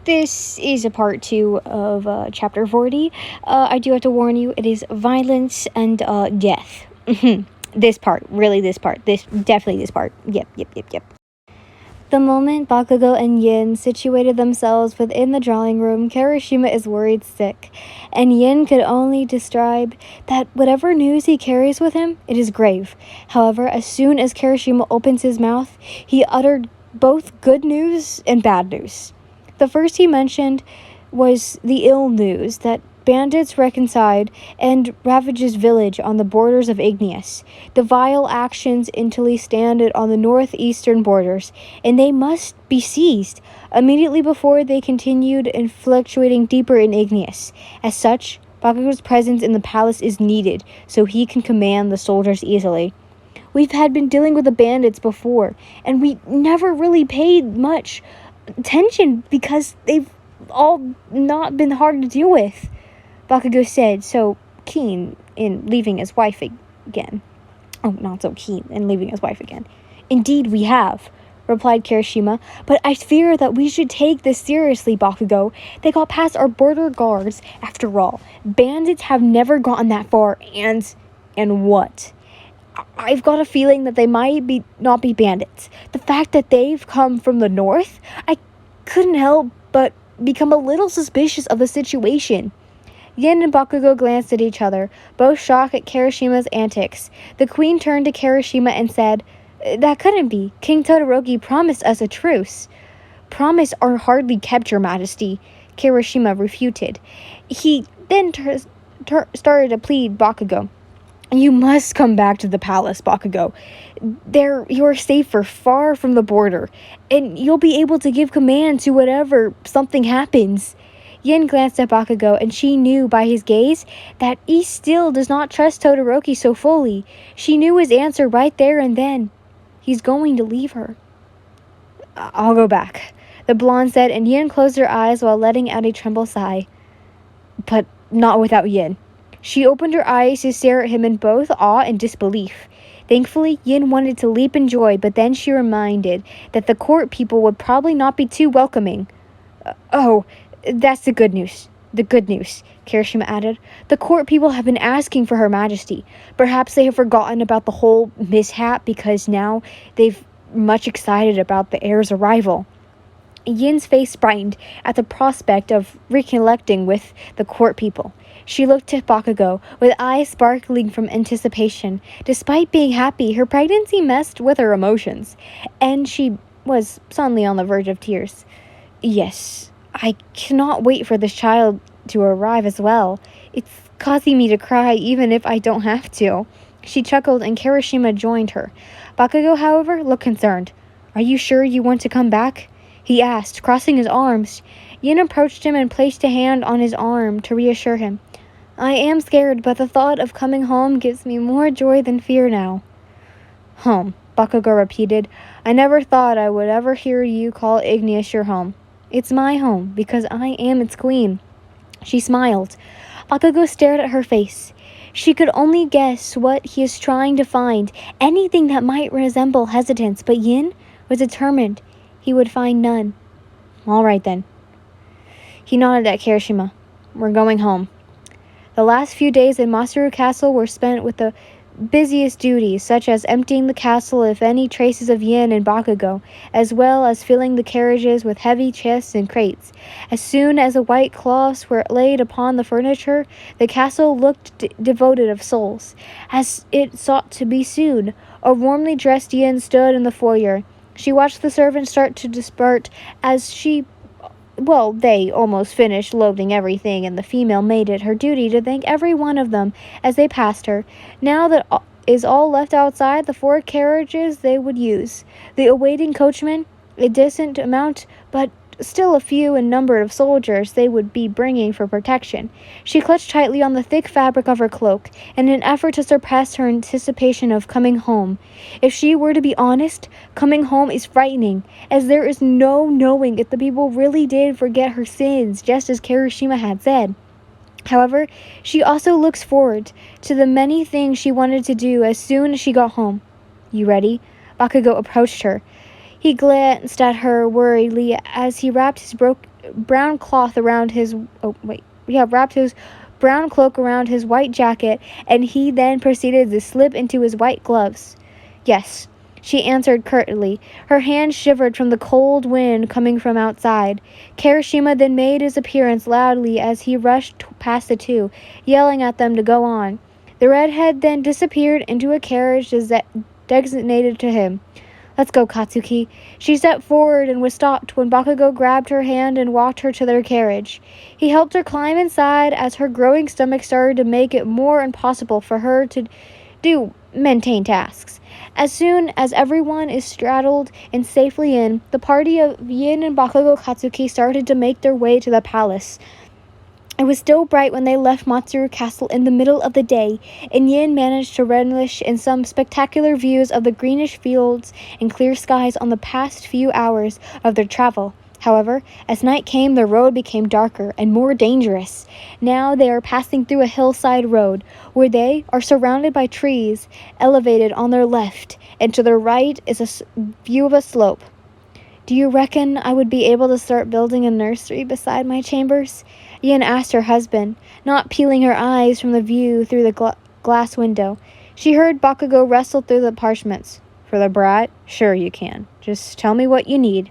This is a part 2 of chapter 40. I do have to warn you, it is violence and death. This part. Definitely this part. Yep. The moment Bakugou and Yin situated themselves within the drawing room, Kirishima is worried sick, and Yin could only describe that whatever news he carries with him, it is grave. However, as soon as Kirishima opens his mouth, he uttered both good news and bad news. The first he mentioned was the ill news that bandits reconciled and ravaged his village on the borders of Igneous. The vile actions intently stand on the northeastern borders, and they must be seized immediately before they continued and fluctuating deeper in Igneous. As such, Bakugou's presence in the palace is needed, so he can command the soldiers easily. We've been dealing with the bandits before, and we never really paid much attention because they've all not been hard to deal with, Bakugou said, so keen in leaving his wife again. Oh, not so keen in leaving his wife again. Indeed we have, replied Kirishima, but I fear that we should take this seriously, Bakugou. They got past our border guards, after all. Bandits have never gotten that far, and what? I've got a feeling that they might not be bandits. The fact that they've come from the north, I couldn't help but become a little suspicious of the situation. Yin and Bakugou glanced at each other, both shocked at Kirishima's antics. The queen turned to Kirishima and said, "That couldn't be. King Todoroki promised us a truce." "Promise are hardly kept, your majesty," Kirishima refuted. He then started to plead Bakugou. "You must come back to the palace, Bakugou. There you are safer, far from the border, and you'll be able to give command to whatever something happens." Yin glanced at Bakugou, and she knew by his gaze that he still does not trust Todoroki so fully. She knew his answer right there and then. He's going to leave her. "I'll go back," the blonde said, and Yin closed her eyes while letting out a trembled sigh. But not without Yin. She opened her eyes to stare at him in both awe and disbelief. Thankfully, Yin wanted to leap in joy, but then she reminded that the court people would probably not be too welcoming. "Oh, that's the good news," Kirishima added. "The court people have been asking for Her Majesty. Perhaps they have forgotten about the whole mishap because now they've much excited about the heir's arrival." Yin's face brightened at the prospect of reconnecting with the court people. She looked at Bakugou with eyes sparkling from anticipation. Despite being happy, her pregnancy messed with her emotions, and she was suddenly on the verge of tears. "Yes, I cannot wait for this child to arrive as well. It's causing me to cry even if I don't have to." She chuckled, and Kirishima joined her. Bakugou, however, looked concerned. "Are you sure you want to come back?" he asked, crossing his arms. Yin approached him and placed a hand on his arm to reassure him. "I am scared, but the thought of coming home gives me more joy than fear now." "Home," Bakugou repeated. "I never thought I would ever hear you call Igneous your home. It's my home, because I am its queen." She smiled. Bakugou stared at her face. She could only guess what he is trying to find, anything that might resemble hesitance, but Yin was determined he would find none. "All right, then." He nodded at Kirishima. "We're going home." The last few days in Masaru Castle were spent with the busiest duties, such as emptying the castle of any traces of Yin and Bakugou, as well as filling the carriages with heavy chests and crates. As soon as the white cloths were laid upon the furniture, the castle looked devoted of souls, as it sought to be soon. A warmly dressed Yin stood in the foyer. She watched the servants start to disperse as they almost finished loading everything, and the female made it her duty to thank every one of them as they passed her. Now that is all left outside the 4 carriages they would use. The awaiting coachman, a decent amount, but still a few in number of soldiers they would be bringing for protection. She clutched tightly on the thick fabric of her cloak in an effort to suppress her anticipation of coming home. If she were to be honest, coming home is frightening, as there is no knowing if the people really did forget her sins, just as Kirishima had said. However, she also looks forward to the many things she wanted to do as soon as she got home. "You ready?" Bakugou approached her. He glanced at her worriedly as he wrapped his brown cloth around his wrapped his brown cloak around his white jacket, and he then proceeded to slip into his white gloves. Yes, she answered curtly. Her hand shivered from the cold wind coming from outside. Kirishima then made his appearance loudly as he rushed past the two, yelling at them to go on. The redhead then disappeared into a carriage designated to him. Let's go, Katsuki. She stepped forward and was stopped when Bakugou grabbed her hand and walked her to their carriage. He helped her climb inside as her growing stomach started to make it more impossible for her to do mundane tasks. As soon as everyone is straddled and safely in, the party of Yin and Bakugou Katsuki started to make their way to the palace. It was still bright when they left Matsuru Castle in the middle of the day, and Yin managed to relish in some spectacular views of the greenish fields and clear skies on the past few hours of their travel. However, as night came, the road became darker and more dangerous. Now they are passing through a hillside road, where they are surrounded by trees, elevated on their left, and to their right is a view of a slope. Do you reckon I would be able to start building a nursery beside my chambers? Yin asked her husband, not peeling her eyes from the view through the glass window. She heard Bakugou wrestle through the parchments. For the brat? Sure you can. Just tell me what you need.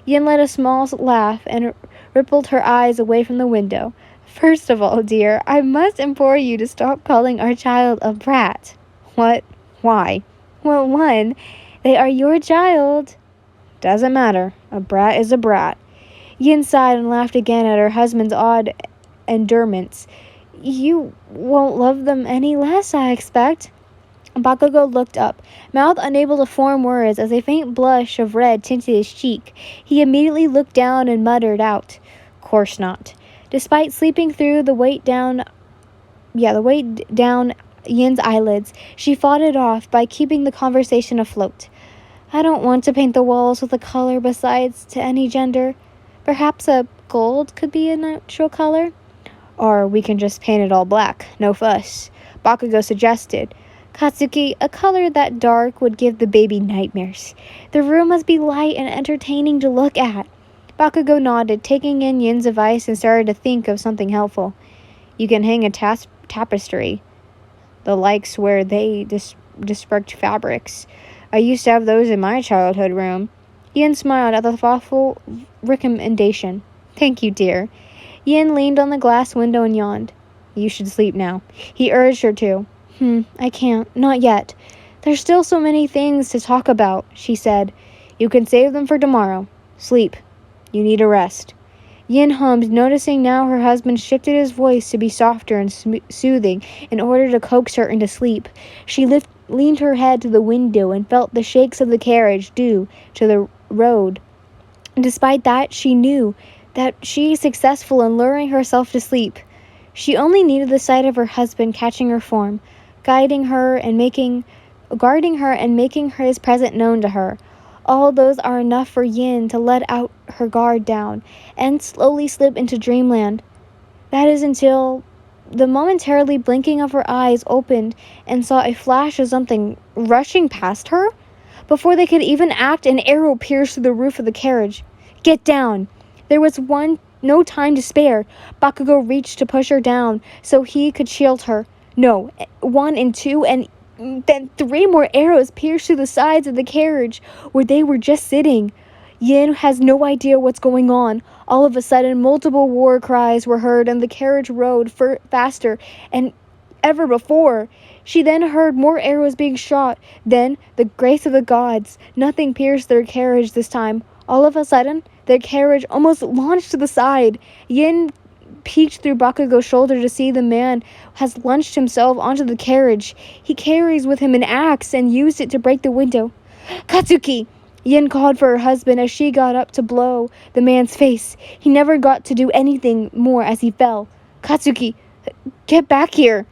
Yin let a small laugh and rippled her eyes away from the window. First of all, dear, I must implore you to stop calling our child a brat. What? Why? Well, one, they are your child. Doesn't matter. A brat is a brat. Yin sighed and laughed again at her husband's odd endurements. You won't love them any less, I expect. Bakugou looked up, mouth unable to form words as a faint blush of red tinted his cheek. He immediately looked down and muttered out, Course not. Despite sleeping through the weight down Yin's eyelids, she fought it off by keeping the conversation afloat. I don't want to paint the walls with a color besides to any gender. Perhaps a gold could be a natural color? Or we can just paint it all black, no fuss. Bakugou suggested. Katsuki, a color that dark would give the baby nightmares. The room must be light and entertaining to look at. Bakugou nodded, taking in Yin's advice and started to think of something helpful. You can hang a tapestry. The likes where they disparate fabrics. I used to have those in my childhood room. Yin smiled at the thoughtful recommendation. Thank you, dear. Yin leaned on the glass window and yawned. You should sleep now. He urged her to. I can't. Not yet. There's still so many things to talk about, she said. You can save them for tomorrow. Sleep. You need a rest. Yin hummed, noticing now her husband shifted his voice to be softer and soothing in order to coax her into sleep. She leaned her head to the window and felt the shakes of the carriage due to the road. Despite that, she knew that she was successful in luring herself to sleep. She only needed the sight of her husband catching her form, guarding her and making his presence known to her. All those are enough for Yin to let out her guard down and slowly slip into dreamland. That is until the momentarily blinking of her eyes opened and saw a flash of something rushing past her. Before they could even act, an arrow pierced through the roof of the carriage. Get down! There was no time to spare. Bakugou reached to push her down so he could shield her. No, 1 and 2 and then 3 more arrows pierced through the sides of the carriage where they were just sitting. Yin has no idea what's going on. All of a sudden, multiple war cries were heard and the carriage rode faster than ever before. She then heard more arrows being shot. Then, the grace of the gods, nothing pierced their carriage this time. All of a sudden, their carriage almost launched to the side. Yin peeked through Bakugou's shoulder to see the man has launched himself onto the carriage. He carries with him an axe and used it to break the window. Katsuki! Yin called for her husband as she got up to blow the man's face. He never got to do anything more as he fell. Katsuki, get back here!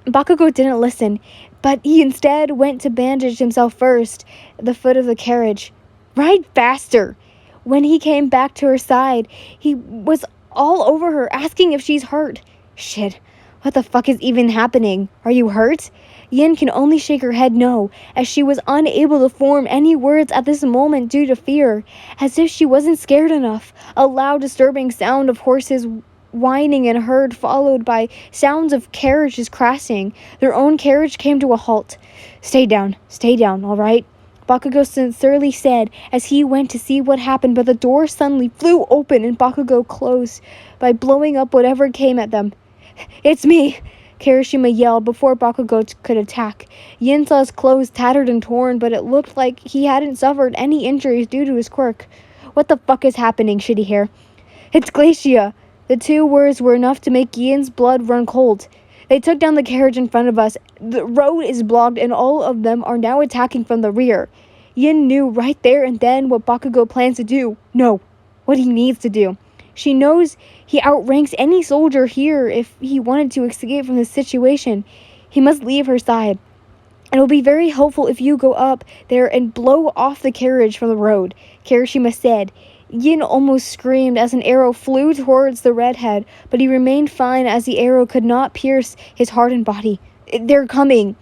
Bakugou didn't listen, but he instead went to bandage himself first at the foot of the carriage. Ride faster! When he came back to her side, he was all over her, asking if she's hurt. Shit, What the fuck is even happening? Are you hurt? Yin can only shake her head no, as she was unable to form any words at this moment due to fear, as if she wasn't scared enough. A loud, disturbing sound of horses whining and heard, followed by sounds of carriages crashing. Their own carriage came to a halt. Stay down, all right? Bakugou sincerely said as he went to see what happened, but the door suddenly flew open and Bakugou closed by blowing up whatever came at them. It's me! Kirishima yelled before Bakugou could attack. Yin saw his clothes tattered and torn, but it looked like he hadn't suffered any injuries due to his quirk. What the fuck is happening, shitty hair? It's Glacia! The two words were enough to make Yin's blood run cold. They took down the carriage in front of us. The road is blocked and all of them are now attacking from the rear. Yin knew right there and then what Bakugou plans to do. No, what he needs to do. She knows he outranks any soldier here if he wanted to escape from this situation. He must leave her side. It'll be very helpful if you go up there and blow off the carriage from the road, Kirishima said. Yin almost screamed as an arrow flew towards the redhead, but he remained fine as the arrow could not pierce his hardened body. They're coming.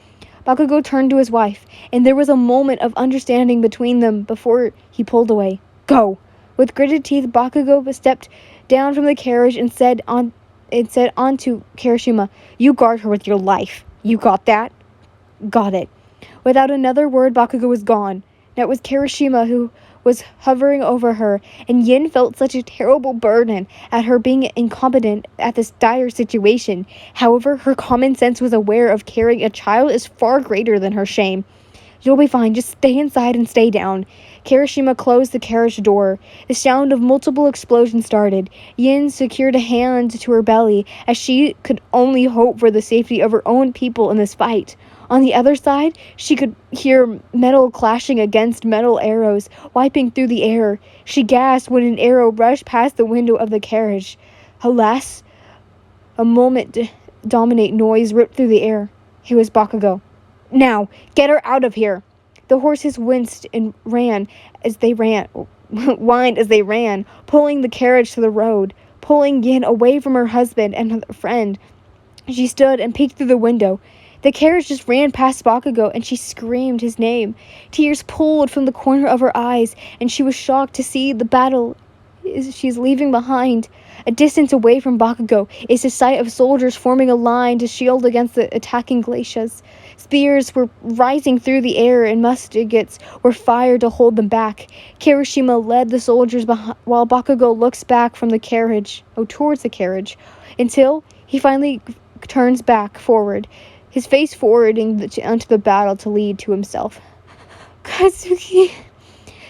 Bakugou turned to his wife, and there was a moment of understanding between them before he pulled away. Go! With gritted teeth, Bakugou stepped down from the carriage and said onto Kirishima, You guard her with your life. You got that? Got it. Without another word, Bakugou was gone. Now it was Kirishima who was hovering over her, and Yin felt such a terrible burden at her being incompetent at this dire situation. However, her common sense was aware of carrying a child is far greater than her shame. You'll be fine, just stay inside and stay down. Kirishima closed the carriage door. The sound of multiple explosions started. Yin secured a hand to her belly, as she could only hope for the safety of her own people in this fight. On the other side, she could hear metal clashing against metal arrows, wiping through the air. She gasped when an arrow rushed past the window of the carriage. Alas, a moment-dominate noise ripped through the air. It was Bakugou. Now, get her out of here! The horses winced and whined as they ran, pulling the carriage to the road, pulling Yin away from her husband and her friend. She stood and peeked through the window. The carriage just ran past Bakugou, and she screamed his name. Tears pooled from the corner of her eyes, and she was shocked to see the battle she's leaving behind. A distance away from Bakugou is the sight of soldiers forming a line to shield against the attacking glaciers. Spears were rising through the air, and muskets were fired to hold them back. Kirishima led the soldiers while Bakugou looks back from the carriage, towards the carriage, until he finally turns back forward, his face forwarding onto the battle to lead to himself. Katsuki.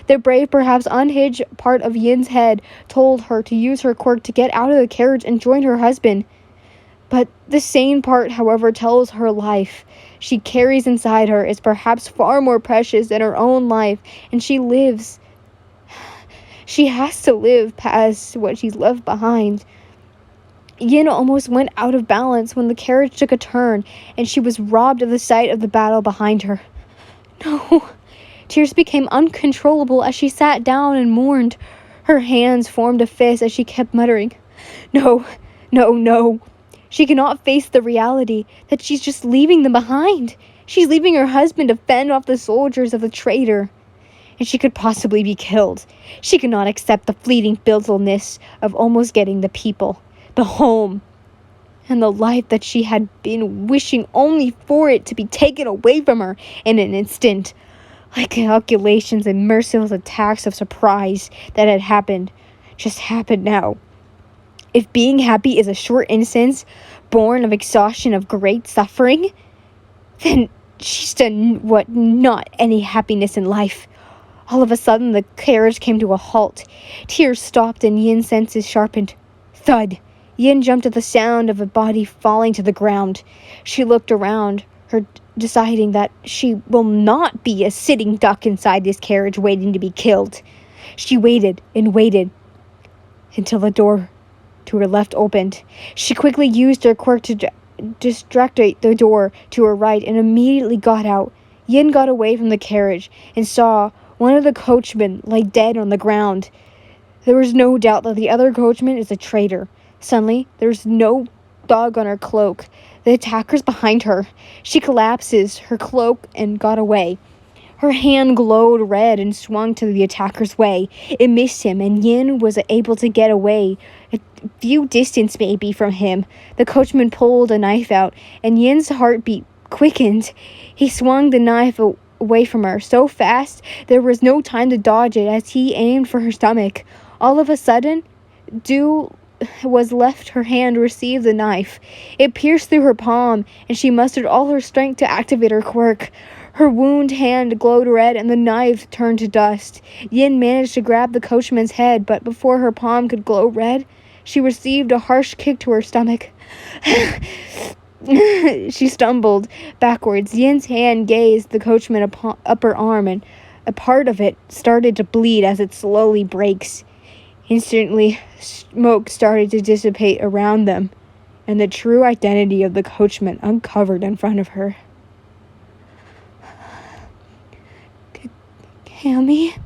The brave, perhaps unhinged part of Yin's head told her to use her quirk to get out of the carriage and join her husband. But the sane part, however, tells her life she carries inside her is perhaps far more precious than her own life, and she lives. She has to live past what she's left behind. Yin almost went out of balance when the carriage took a turn, and she was robbed of the sight of the battle behind her. No. Tears became uncontrollable as she sat down and mourned. Her hands formed a fist as she kept muttering, No, no, no. She cannot face the reality that she's just leaving them behind. She's leaving her husband to fend off the soldiers of the traitor. And she could possibly be killed. She could not accept the fleeting fizzleness of almost getting the people, the home, and the life that she had been wishing only for it to be taken away from her in an instant. Like calculations and merciless attacks of surprise that had happened, just happened now. If being happy is a short instance, born of exhaustion of great suffering, then she's done not any happiness in life. All of a sudden, the carriage came to a halt. Tears stopped and Yin's senses sharpened. Thud! Yin jumped at the sound of a body falling to the ground. She looked around her, deciding that she will not be a sitting duck inside this carriage waiting to be killed. She waited and waited until the door to her left opened. She quickly used her quirk to distract the door to her right and immediately got out. Yin got away from the carriage and saw one of the coachmen lay dead on the ground. There was no doubt that the other coachman is a traitor. Suddenly, there was no dog on her cloak. The attacker's behind her. She collapses her cloak and got away. Her hand glowed red and swung to the attacker's way. It missed him, and Yin was able to get away, a few distance maybe from him. The coachman pulled a knife out, and Yin's heartbeat quickened. He swung the knife away from her so fast there was no time to dodge it as he aimed for her stomach. All of a sudden, dew was left her hand receive the knife. It pierced through her palm, and she mustered all her strength to activate her quirk. Her wound hand glowed red, and the knife turned to dust. Yin managed to grab the coachman's head, but before her palm could glow red, she received a harsh kick to her stomach. She stumbled backwards. Yin's hand grazed the coachman's upper arm, and a part of it started to bleed as it slowly breaks. Instantly, smoke started to dissipate around them, and the true identity of the coachman uncovered in front of her. Cammy?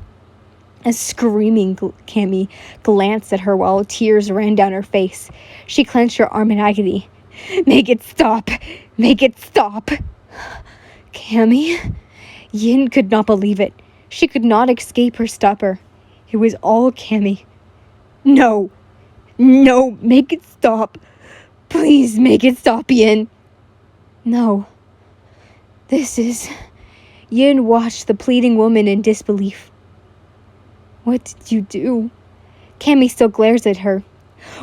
A screaming Cammy glanced at her while tears ran down her face. She clenched her arm in agony. Make it stop! Make it stop! Cammy? Yin could not believe it. She could not escape her stupor. It was all Cammy. No! No! Make it stop! Please make it stop, Yin! No. This is... Yin watched the pleading woman in disbelief. What did you do? Cammy still glares at her.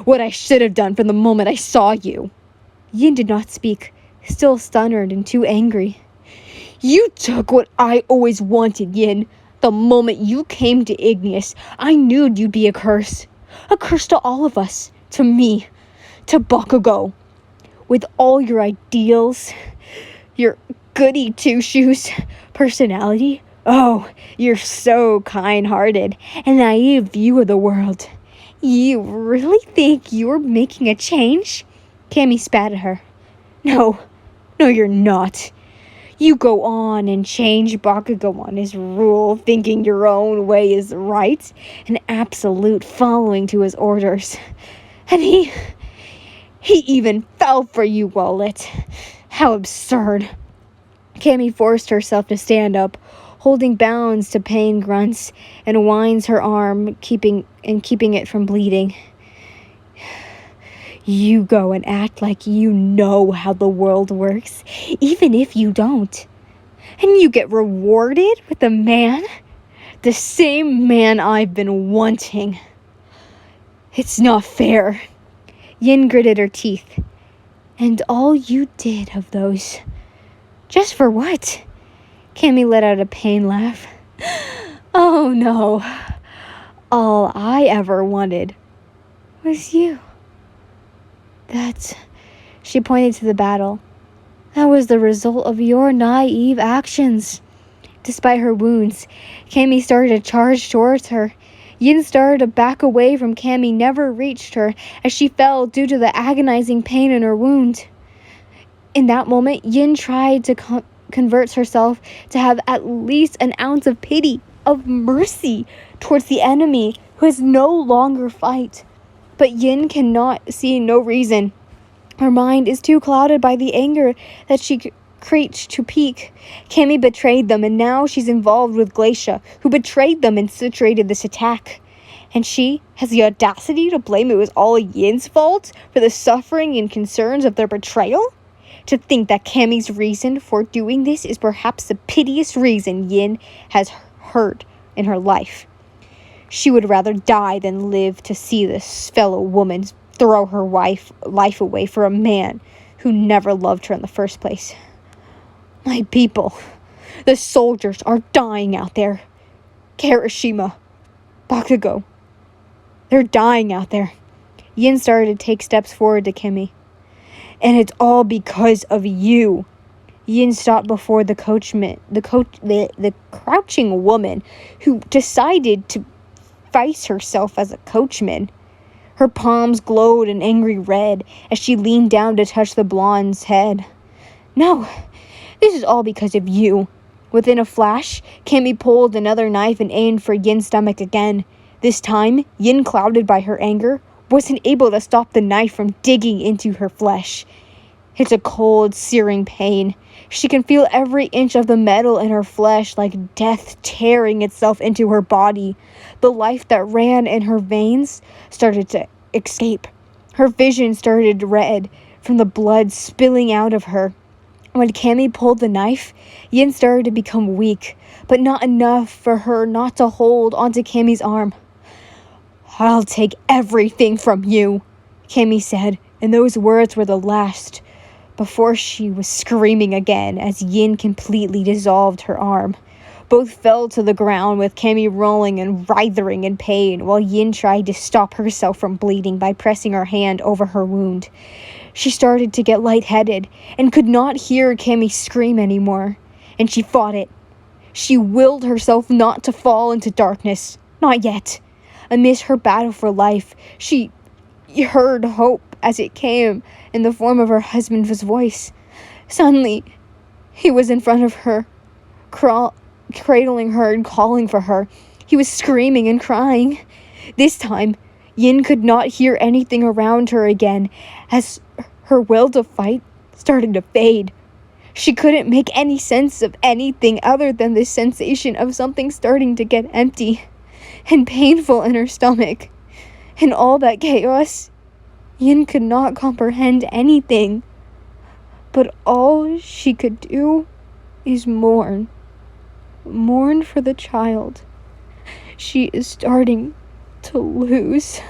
What I should have done from the moment I saw you. Yin did not speak, still stunned and too angry. You took what I always wanted, Yin. The moment you came to Igneous, I knew you'd be a curse. A curse to all of us. To me. To Bakugou. With all your ideals, your goody two-shoes personality. Oh, you're so kind-hearted and naive view of the world. You really think you're making a change? Cammy spat at her. No, you're not. You go on and change Bakugou on his rule, thinking your own way is right, an absolute following to his orders. And he even fell for you, Wallet. How absurd. Cammy forced herself to stand up, holding bounds to pain grunts, and winds her arm, keeping it from bleeding. You go and act like you know how the world works, even if you don't. And you get rewarded with a man? The same man I've been wanting. It's not fair. Yin gritted her teeth. And all you did of those... Just for what? Cammy let out a pain laugh. Oh no. All I ever wanted was you. She pointed to the battle. That was the result of your naive actions. Despite her wounds, Cammy started to charge towards her. Yin started to back away from Cammy, never reached her as she fell due to the agonizing pain in her wound. In that moment, Yin tried to convert herself to have at least an ounce of pity, of mercy towards the enemy who is no longer fight. But Yin cannot see no reason. Her mind is too clouded by the anger that she reached to peak. Cammy betrayed them, and now she's involved with Glacia, who betrayed them and situated this attack. And she has the audacity to blame it was all Yin's fault for the suffering and concerns of their betrayal? To think that Cammy's reason for doing this is perhaps the piteous reason Yin has heard in her life. She would rather die than live to see this fellow woman throw her life away for a man who never loved her in the first place. My people, the soldiers are dying out there. Kirishima, Bakugou, they're dying out there. Yin started to take steps forward to Cammy. And it's all because of you. Yin stopped before the crouching woman who decided to face herself as a coachman. Her palms glowed an angry red as she leaned down to touch the blonde's head. No, this is all because of you. Within a flash, Cammy pulled another knife and aimed for Yin's stomach again. This time, Yin, clouded by her anger, wasn't able to stop the knife from digging into her flesh. It's a cold, searing pain. She can feel every inch of the metal in her flesh like death tearing itself into her body. The life that ran in her veins started to escape. Her vision started red from the blood spilling out of her. When Cammy pulled the knife, Yin started to become weak, but not enough for her not to hold onto Cammy's arm. "I'll take everything from you," Cammy said, and those words were the last before she was screaming again as Yin completely dissolved her arm. Both fell to the ground with Cammy rolling and writhing in pain while Yin tried to stop herself from bleeding by pressing her hand over her wound. She started to get lightheaded and could not hear Cammy scream anymore, and she fought it. She willed herself not to fall into darkness. Not yet. Amidst her battle for life, she heard hope as it came in the form of her husband's voice. Suddenly, he was in front of her, cradling her and calling for her. He was screaming and crying. This time, Yin could not hear anything around her again as her will to fight started to fade. She couldn't make any sense of anything other than the sensation of something starting to get empty and painful in her stomach. In all that chaos, Yin could not comprehend anything, but all she could do is mourn. Mourn for the child she is starting to lose.